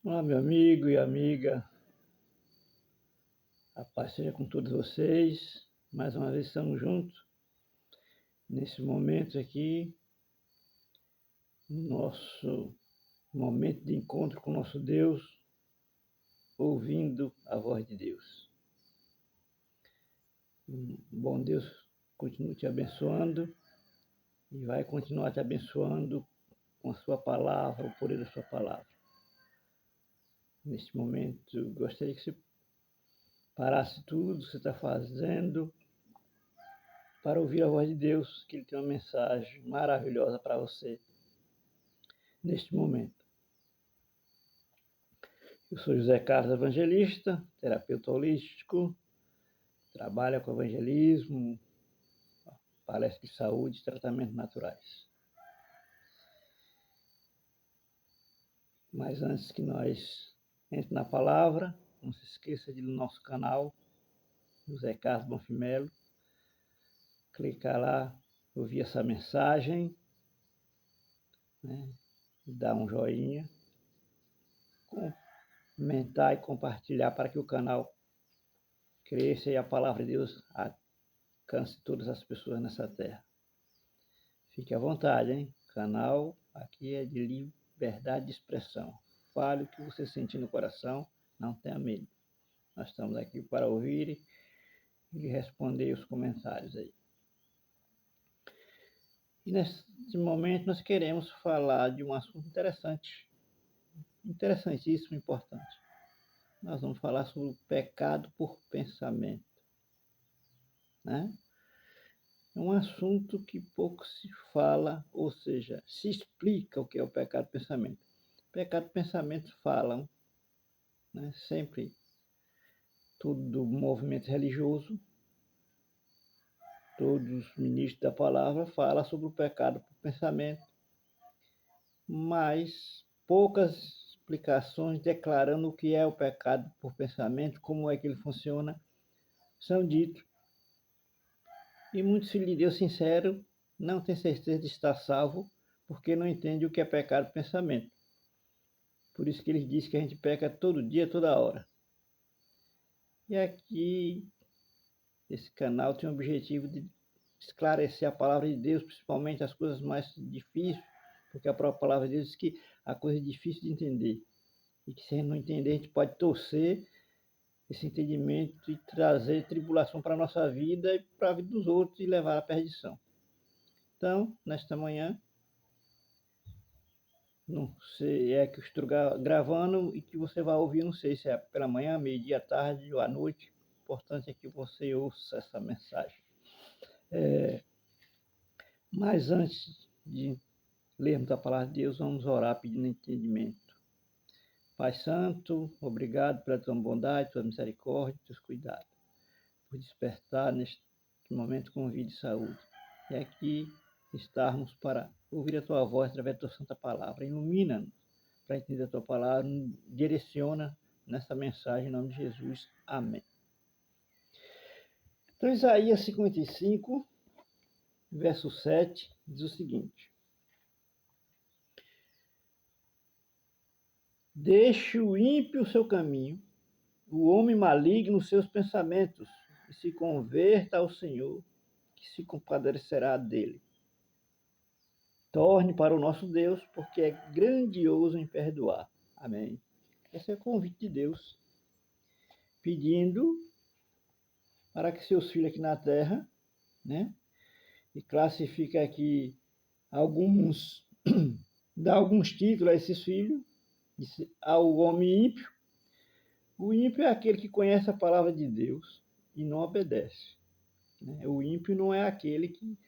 Olá, meu amigo e amiga, a paz seja com todos vocês. Mais uma vez estamos juntos nesse momento aqui, no nosso momento de encontro com o nosso Deus, ouvindo a voz de Deus. Bom Deus continue te abençoando e vai continuar te abençoando com a sua palavra, o poder da sua palavra. Neste momento, gostaria que você parasse tudo que você está fazendo para ouvir a voz de Deus, que Ele tem uma mensagem maravilhosa para você neste momento. Eu sou José Carlos Evangelista, terapeuta holístico, trabalho com evangelismo, palestra de saúde e tratamentos naturais. Mas antes que nós entremos na palavra, não se esqueça de ir no nosso canal, José Carlos Bonfimelo, clicar lá, ouvir essa mensagem, né? Dar um joinha, comentar e compartilhar para que o canal cresça e a palavra de Deus alcance todas as pessoas nessa terra. Fique à vontade, hein? O canal aqui é de liberdade de expressão. Fale o que você sentir no coração, não tenha medo. Nós estamos aqui para ouvir e responder os comentários aí. E nesse momento nós queremos falar de um assunto interessante, interessantíssimo, importante. Nós vamos falar sobre o pecado por pensamento, né? É um assunto que pouco se fala, ou seja, se explica o que é o pecado do pensamento. Pecado do pensamento falam, né, sempre tudo do movimento religioso, todos os ministros da palavra falam sobre o pecado por pensamento, mas poucas explicações declarando o que é o pecado por pensamento, como é que ele funciona, são ditos. E muitos filhos de Deus sinceros não têm certeza de estar salvo porque não entendem o que é pecado por pensamento. Por isso que eles dizem que a gente peca todo dia, toda hora. E aqui, esse canal tem o objetivo de esclarecer a palavra de Deus, principalmente as coisas mais difíceis, porque a própria palavra de Deus diz que a coisa é difícil de entender. E que se a gente não entender, a gente pode torcer esse entendimento e trazer tribulação para a nossa vida e para a vida dos outros e levar à perdição. Então, nesta manhã, não sei, é que eu estou gravando e que você vai ouvir, não sei se é pela manhã, meio-dia, à tarde ou à noite. O importante é que você ouça essa mensagem. Mas antes de lermos a palavra de Deus, vamos orar pedindo entendimento. Pai Santo, obrigado pela tua bondade, tua misericórdia, teus cuidados, por despertar neste momento com vida e saúde. E aqui estarmos para ouvir a tua voz através da tua santa palavra. Ilumina-nos para entender a tua palavra, direciona nessa mensagem em nome de Jesus. Amém. Então, Isaías 55, verso 7, diz o seguinte: deixe o ímpio o seu caminho, o homem maligno os seus pensamentos, e se converta ao Senhor, que se compadecerá dele. Torne para o nosso Deus, porque é grandioso em perdoar. Amém. Esse é o convite de Deus, pedindo para que seus filhos aqui na terra, né, e classifica aqui alguns, dá alguns títulos a esses filhos, ao homem ímpio. O ímpio é aquele que conhece a palavra de Deus e não obedece. Né? O ímpio não é aquele que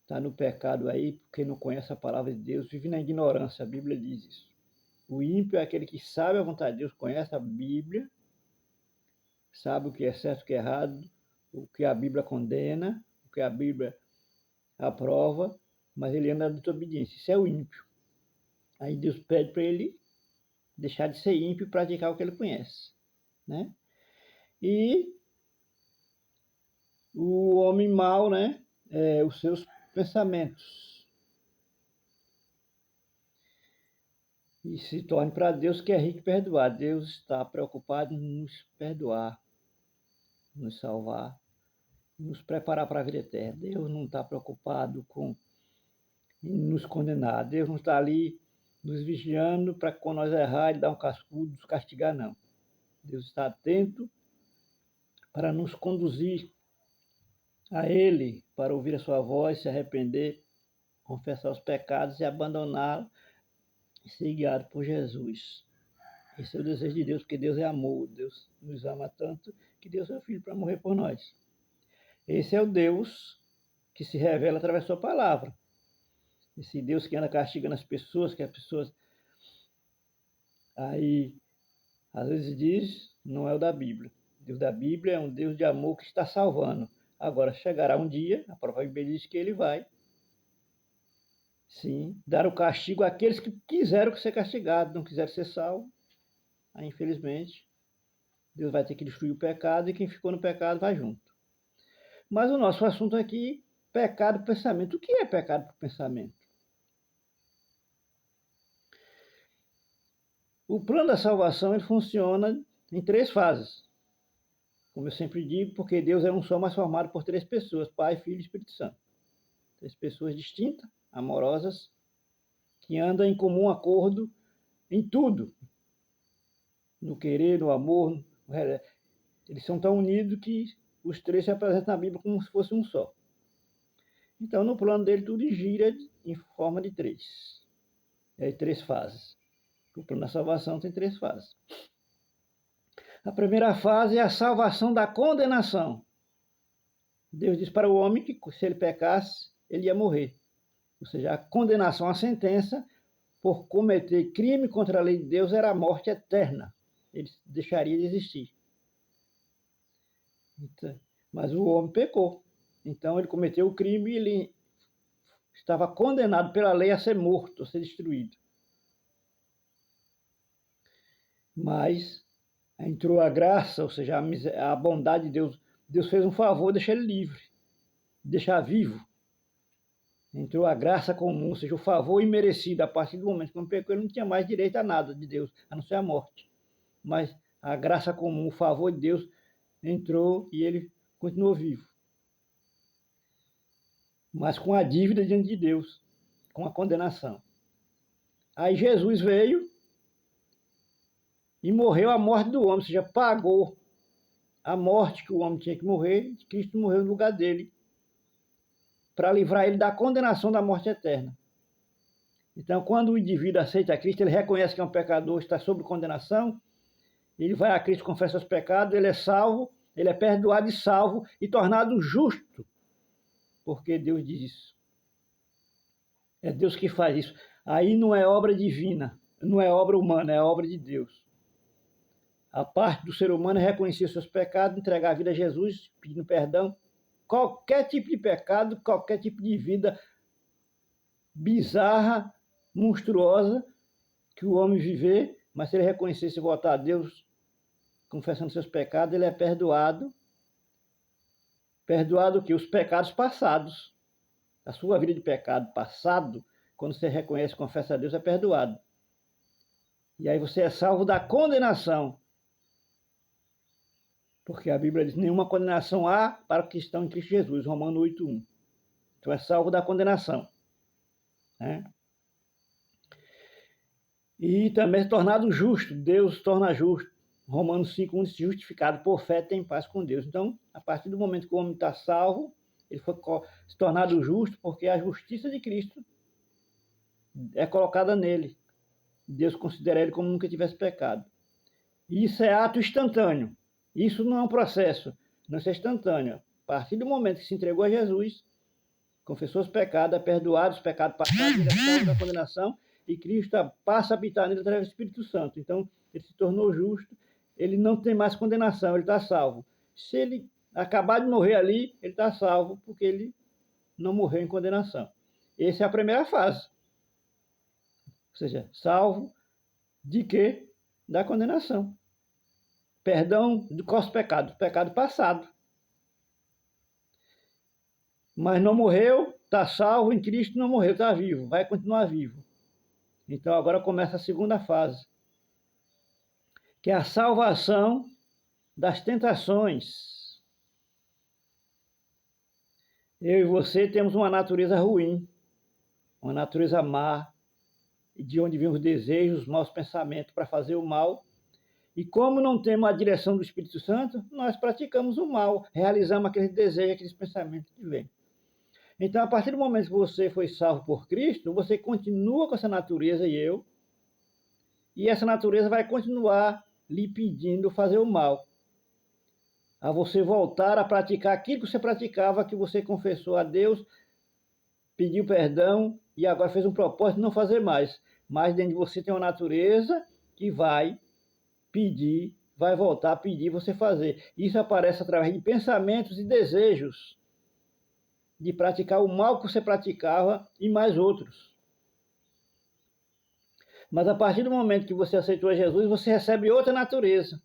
está no pecado aí porque não conhece a palavra de Deus, vive na ignorância, a Bíblia diz isso. O ímpio é aquele que sabe a vontade de Deus, conhece a Bíblia, sabe o que é certo e o que é errado, o que a Bíblia condena, o que a Bíblia aprova, mas ele anda na desobediência. Isso é o ímpio. Aí Deus pede para ele deixar de ser ímpio e praticar o que ele conhece. Né? E o homem mau, né? Os seus pensamentos. e se torne para Deus que é rico em perdoar. Deus está preocupado em nos perdoar, nos salvar, nos preparar para a vida eterna. Deus não está preocupado em nos condenar. Deus não está ali nos vigiando para que quando nós errar, Ele dar um cascudo, nos castigar, não. Deus está atento para nos conduzir a Ele, para ouvir a sua voz, se arrepender, confessar os pecados e abandoná-lo e ser guiado por Jesus. Esse é o desejo de Deus, porque Deus é amor. Deus nos ama tanto que Deus é o Filho para morrer por nós. Esse é o Deus que se revela através da sua palavra. Esse Deus que anda castigando as pessoas, que as pessoas aí às vezes diz, não é o da Bíblia. O Deus da Bíblia é um Deus de amor que está salvando. Agora chegará um dia, a própria Bíblia diz que ele vai, sim, dar o castigo àqueles que quiseram ser castigados, não quiseram ser salvos. Aí, infelizmente, Deus vai ter que destruir o pecado e quem ficou no pecado vai junto. Mas o nosso assunto aqui, pecado por pensamento. O que é pecado por pensamento? O plano da salvação ele funciona em 3 fases. Como eu sempre digo, porque Deus é um só, mas formado por 3 pessoas, Pai, Filho e Espírito Santo. 3 pessoas distintas, amorosas, que andam em comum acordo em tudo. No querer, no amor. Eles são tão unidos que os 3 se apresentam na Bíblia como se fosse um só. Então, no plano dele, tudo gira em forma de 3. É 3 fases. O plano da salvação tem 3 fases. A primeira fase é a salvação da condenação. Deus diz para o homem que se ele pecasse, ele ia morrer. Ou seja, a condenação, a sentença por cometer crime contra a lei de Deus era a morte eterna. Ele deixaria de existir. Então, mas o homem pecou. Então ele cometeu o crime e ele estava condenado pela lei a ser morto, a ser destruído. Mas entrou a graça, ou seja, a bondade de Deus. Deus fez um favor, deixar ele livre, deixar vivo. Entrou a graça comum, ou seja, o favor imerecido. A partir do momento que ele pecou, ele não tinha mais direito a nada de Deus, a não ser a morte. Mas a graça comum, o favor de Deus entrou e ele continuou vivo. Mas com a dívida diante de Deus, com a condenação. Aí Jesus veio e morreu a morte do homem, ou seja, pagou a morte que o homem tinha que morrer, Cristo morreu no lugar dele, para livrar ele da condenação da morte eterna. Então, quando o indivíduo aceita Cristo, ele reconhece que é um pecador, está sob condenação, ele vai a Cristo, confessa os pecados, ele é salvo, ele é perdoado e salvo e tornado justo, porque Deus diz isso. É Deus que faz isso. Aí não é obra divina, não é obra humana, é obra de Deus. A parte do ser humano é reconhecer seus pecados, entregar a vida a Jesus, pedindo perdão. Qualquer tipo de pecado, qualquer tipo de vida bizarra, monstruosa, que o homem viver, mas se ele reconhecesse e voltar a Deus, confessando seus pecados, ele é perdoado. Perdoado o quê? Os pecados passados. A sua vida de pecado passado, quando você reconhece e confessa a Deus, é perdoado. E aí você é salvo da condenação. Porque a Bíblia diz, nenhuma condenação há para os que estão em Cristo Jesus, Romanos 8:1. Então é salvo da condenação. Né? E também é tornado justo, Deus torna justo. Romanos 5:1 diz, justificado por fé tem paz com Deus. Então, a partir do momento que o homem está salvo, ele foi se tornado justo, porque a justiça de Cristo é colocada nele. Deus considera ele como nunca tivesse pecado. E isso é ato instantâneo. Isso não é um processo, não é instantâneo. A partir do momento que se entregou a Jesus, confessou os pecados, é perdoado os pecados passados, ele é salvo da condenação, e Cristo passa a habitar nele através do Espírito Santo. Então, ele se tornou justo, ele não tem mais condenação, ele está salvo. Se ele acabar de morrer ali, ele está salvo, porque ele não morreu em condenação. Essa é a primeira fase. Ou seja, salvo de quê? Da condenação. Perdão de quais pecados? Pecado passado. Mas não morreu, está salvo em Cristo, não morreu, está vivo, vai continuar vivo. Então agora começa a segunda fase, que é a salvação das tentações. Eu e você temos uma natureza ruim, uma natureza má, de onde vêm os desejos, os maus pensamentos para fazer o mal. E como não temos a direção do Espírito Santo, nós praticamos o mal, realizamos aqueles desejos, aqueles pensamentos que vêm. Então, a partir do momento que você foi salvo por Cristo, você continua com essa natureza e essa natureza vai continuar lhe pedindo fazer o mal. A você voltar a praticar aquilo que você praticava, que você confessou a Deus, pediu perdão e agora fez um propósito de não fazer mais. Mas dentro de você tem uma natureza que vai pedir, vai voltar a pedir você fazer. Isso aparece através de pensamentos e desejos de praticar o mal que você praticava e mais outros. Mas a partir do momento que você aceitou Jesus, você recebe outra natureza.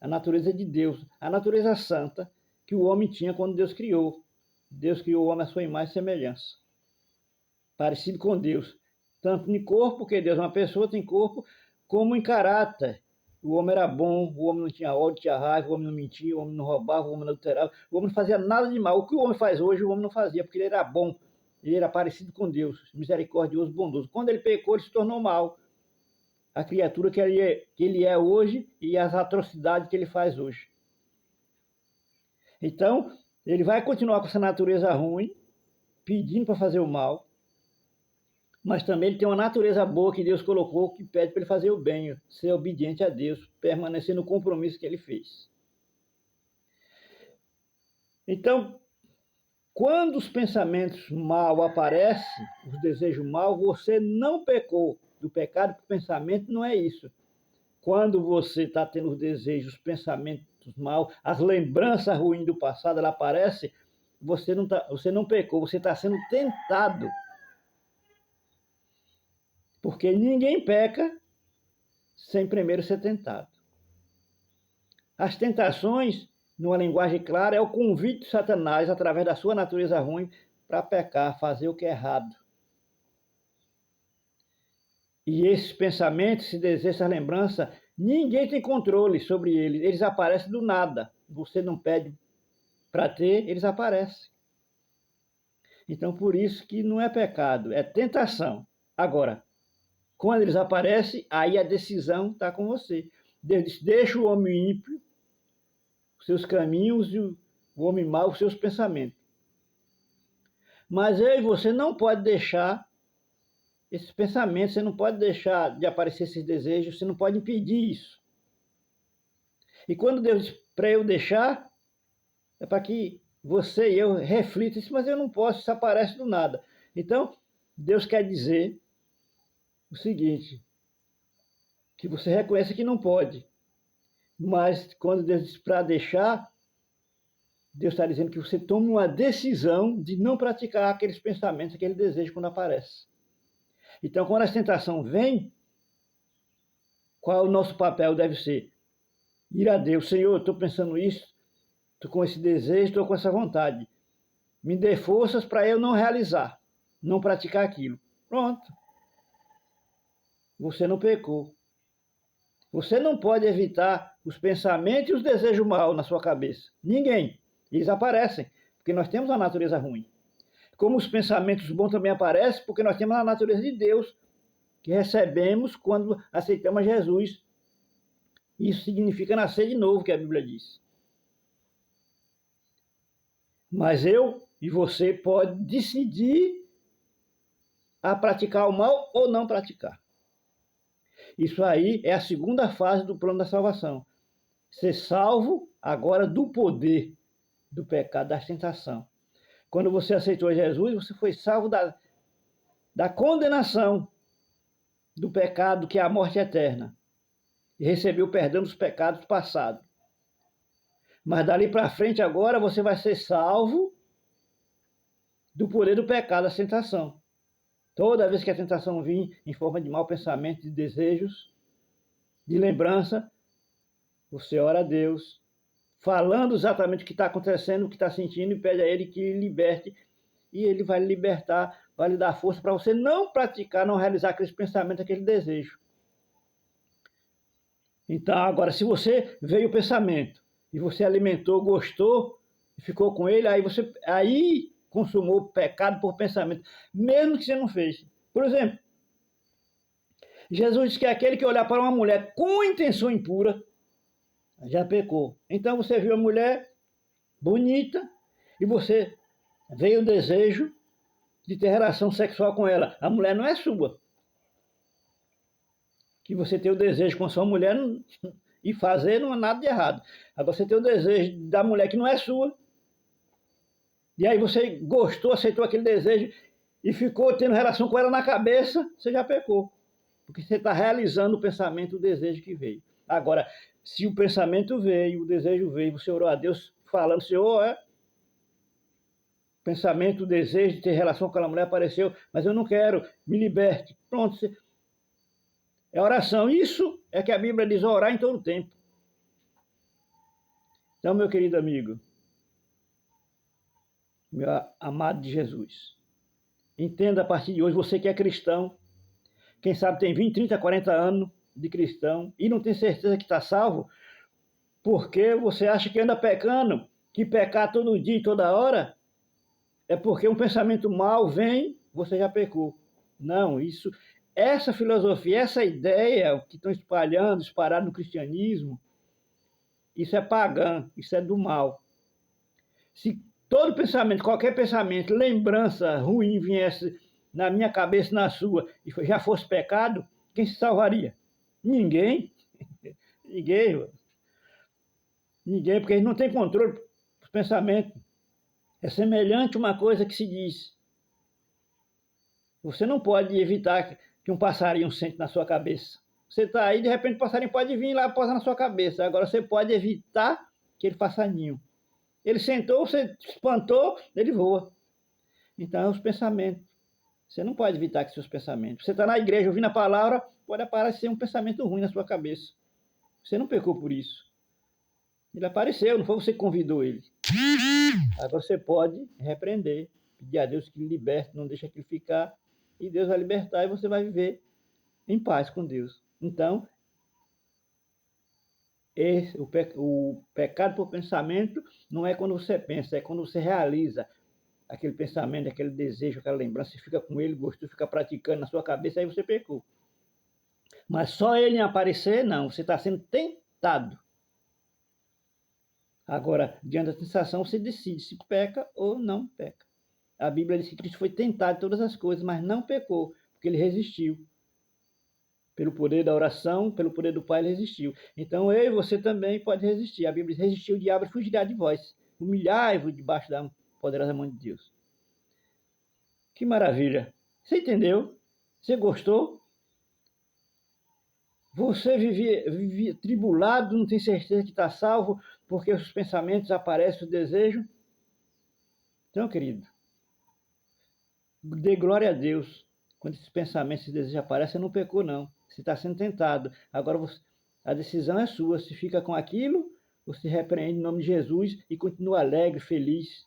A natureza de Deus, a natureza santa que o homem tinha quando Deus criou. Deus criou o homem à sua imagem e semelhança. Parecido com Deus. Tanto em corpo, porque Deus é uma pessoa, tem corpo, como em caráter. O homem era bom, o homem não tinha ódio, tinha raiva, o homem não mentia, o homem não roubava, o homem não adulterava, o homem não fazia nada de mal. O que o homem faz hoje, o homem não fazia, porque ele era bom, ele era parecido com Deus, misericordioso, bondoso. Quando ele pecou, ele se tornou mal. A criatura que ele é hoje e as atrocidades que ele faz hoje. Então, ele vai continuar com essa natureza ruim, pedindo para fazer o mal, mas também ele tem uma natureza boa que Deus colocou, que pede para ele fazer o bem, ser obediente a Deus, permanecer no compromisso que ele fez. Então, quando os pensamentos mal aparecem, os desejos mal, você não pecou. Do pecado para o pensamento não é isso. Quando você está tendo os desejos, os pensamentos mal, as lembranças ruins do passado, ela aparece, você não pecou, você está sendo tentado. Porque ninguém peca sem primeiro ser tentado. As tentações, numa linguagem clara, é o convite de Satanás, através da sua natureza ruim, para pecar, fazer o que é errado. E esses pensamentos, esse desejo, essa lembrança, ninguém tem controle sobre eles. Eles aparecem do nada. Você não pede para ter, eles aparecem. Então, por isso que não é pecado, é tentação. Agora, quando eles aparecem, aí a decisão está com você. Deus diz, deixa o homem ímpio, os seus caminhos, e o homem mau, os seus pensamentos. Mas eu e você não pode deixar esses pensamentos, você não pode deixar de aparecer esses desejos, você não pode impedir isso. E quando Deus diz para eu deixar, é para que você e eu reflitam, mas eu não posso, isso aparece do nada. Então, Deus quer dizer o seguinte, que você reconhece que não pode, mas quando Deus diz para deixar, Deus está dizendo que você tome uma decisão de não praticar aqueles pensamentos, aquele desejo quando aparece. Então, quando a tentação vem, qual o nosso papel deve ser? Ir a Deus, Senhor, estou pensando isso, estou com esse desejo, estou com essa vontade. Me dê forças para eu não realizar, não praticar aquilo. Pronto. Você não pecou. Você não pode evitar os pensamentos e os desejos maus na sua cabeça. Ninguém. Eles aparecem, porque nós temos a natureza ruim. Como os pensamentos bons também aparecem, porque nós temos a natureza de Deus, que recebemos quando aceitamos Jesus. Isso significa nascer de novo, que a Bíblia diz. Mas eu e você pode decidir a praticar o mal ou não praticar. Isso aí é a segunda fase do plano da salvação. Ser salvo agora do poder do pecado, da tentação. Quando você aceitou Jesus, você foi salvo da condenação do pecado, que é a morte eterna. E recebeu o perdão dos pecados passados. Mas dali para frente agora você vai ser salvo do poder do pecado, da tentação. Toda vez que a tentação vir em forma de mau pensamento, de desejos, de lembrança, você ora a Deus, falando exatamente o que está acontecendo, o que está sentindo, e pede a Ele que lhe liberte, e Ele vai lhe libertar, vai lhe dar força para você não praticar, não realizar aqueles pensamentos, aquele desejo. Então, agora, se você veio o pensamento e você alimentou, gostou, ficou com ele, aí consumou o pecado por pensamento, mesmo que você não fez. Por exemplo, Jesus diz que aquele que olhar para uma mulher com intenção impura já pecou. Então você viu a mulher bonita e você veio o desejo de ter relação sexual com ela. A mulher não é sua. Que você tem o desejo com a sua mulher e fazer não é nada de errado. Agora você tem o desejo da mulher que não é sua. E aí você gostou, aceitou aquele desejo e ficou tendo relação com ela na cabeça, você já pecou. Porque você está realizando o pensamento, o desejo que veio. Agora, se o pensamento veio, o desejo veio, você orou a Deus falando, Senhor, pensamento, o desejo de ter relação com aquela mulher apareceu, mas eu não quero, me liberte. Pronto, é oração. Isso é que a Bíblia diz, orar em todo o tempo. Então, meu querido amigo, meu amado de Jesus, entenda a partir de hoje, você que é cristão, quem sabe tem 20, 30, 40 anos de cristão e não tem certeza que está salvo, porque você acha que anda pecando, que pecar todo dia e toda hora é porque um pensamento mau vem, você já pecou. Não, essa filosofia, essa ideia que estão espalhado no cristianismo, isso é pagã, isso é do mal. Se todo pensamento, qualquer pensamento, lembrança ruim viesse na minha cabeça, na sua, e já fosse pecado, quem se salvaria? Ninguém. Ninguém. Ninguém, porque eles não têm controle dos pensamentos. É semelhante a uma coisa que se diz. Você não pode evitar que um passarinho sente na sua cabeça. Você está aí, de repente o passarinho pode vir lá e posar na sua cabeça. Agora você pode evitar aquele passarinho. Ele sentou, você espantou, ele voa. Então é os pensamentos. Você não pode evitar que seus pensamentos. Você está na igreja ouvindo a palavra, pode aparecer um pensamento ruim na sua cabeça. Você não pecou por isso. Ele apareceu, não foi você que convidou ele. Agora você pode repreender, pedir a Deus que lhe liberte, não deixe aquilo ficar, e Deus vai libertar e você vai viver em paz com Deus. Então, o pecado por pensamento não é quando você pensa, é quando você realiza aquele pensamento, aquele desejo, aquela lembrança, você fica com ele, gostou, fica praticando na sua cabeça, aí você pecou. Mas só ele em aparecer, não, você está sendo tentado. Agora, diante da tentação, você decide se peca ou não peca. A Bíblia diz que Cristo foi tentado em todas as coisas, mas não pecou, porque ele resistiu. Pelo poder da oração, pelo poder do Pai, ele resistiu. Então, eu e você também pode resistir. A Bíblia diz, resistiu o diabo e fugirá de vós. Humilhai-vos debaixo da poderosa mão de Deus. Que maravilha! Você entendeu? Você gostou? Você vivia tribulado, não tem certeza que está salvo, porque os pensamentos aparecem, o desejo? Então, querido, dê glória a Deus. Quando esses pensamentos, esses desejos aparecem, você não pecou, não. Você está sendo tentado. Agora, a decisão é sua. Se fica com aquilo, você repreende em nome de Jesus e continua alegre, feliz,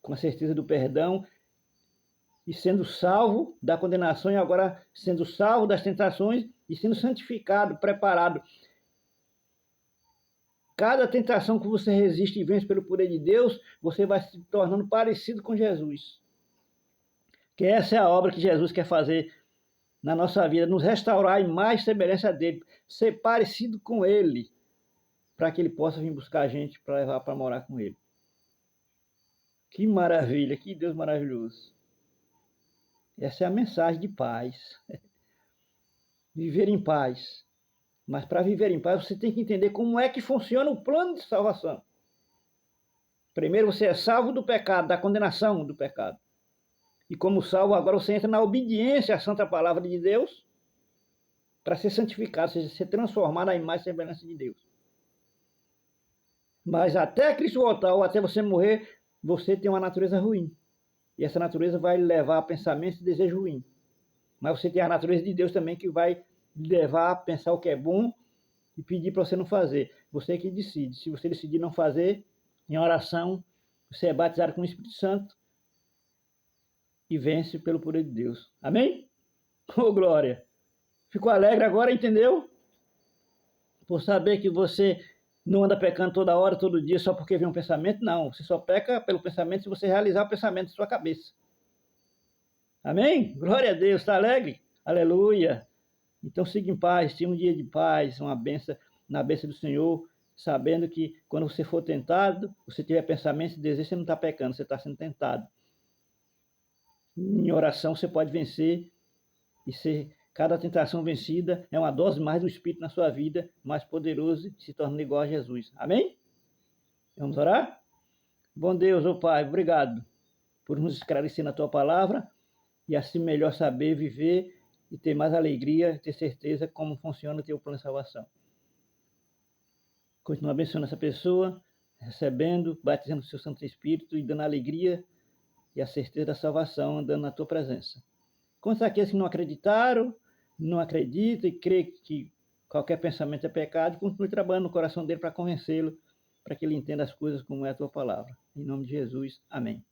com a certeza do perdão, e sendo salvo da condenação, e agora sendo salvo das tentações e sendo santificado, preparado. Cada tentação que você resiste e vence pelo poder de Deus, você vai se tornando parecido com Jesus. Que essa é a obra que Jesus quer fazer na nossa vida, nos restaurar em mais semelhança dele, ser parecido com ele, para que ele possa vir buscar a gente para levar para morar com ele. Que maravilha, que Deus maravilhoso. Essa é a mensagem de paz. Viver em paz. Mas para viver em paz, você tem que entender como é que funciona o plano de salvação. Primeiro você é salvo do pecado, da condenação do pecado. E como salvo, agora você entra na obediência à santa palavra de Deus para ser santificado, ou seja, ser transformado na imagem e semelhança de Deus. Mas até Cristo voltar ou até você morrer, você tem uma natureza ruim. E essa natureza vai lhe levar a pensamentos e desejos ruins. Mas você tem a natureza de Deus também que vai lhe levar a pensar o que é bom e pedir para você não fazer. Você que decide. Se você decidir não fazer, em oração, você é batizado com o Espírito Santo e vence pelo poder de Deus. Amém? Oh, glória! Ficou alegre agora, entendeu? Por saber que você não anda pecando toda hora, todo dia, só porque vem um pensamento. Não, você só peca pelo pensamento se você realizar o pensamento em sua cabeça. Amém? Glória a Deus, está alegre? Aleluia! Então siga em paz, tenha um dia de paz, uma benção na bênção do Senhor, sabendo que quando você for tentado, você tiver pensamento e desejo, você não está pecando, você está sendo tentado. Em oração você pode vencer e ser cada tentação vencida é uma dose mais do Espírito na sua vida, mais poderoso e se tornando igual a Jesus. Amém? Vamos orar? Bom Deus, ô Pai, obrigado por nos esclarecer na Tua palavra e assim melhor saber viver e ter mais alegria, ter certeza como funciona o Teu plano de salvação. Continua abençoando essa pessoa, recebendo, batizando o Seu Santo Espírito e dando alegria e a certeza da salvação andando na Tua presença. Quanto àqueles que não acreditaram, não acreditam e creem que qualquer pensamento é pecado, continue trabalhando no coração dele para convencê-lo, para que ele entenda as coisas como é a Tua palavra. Em nome de Jesus, amém.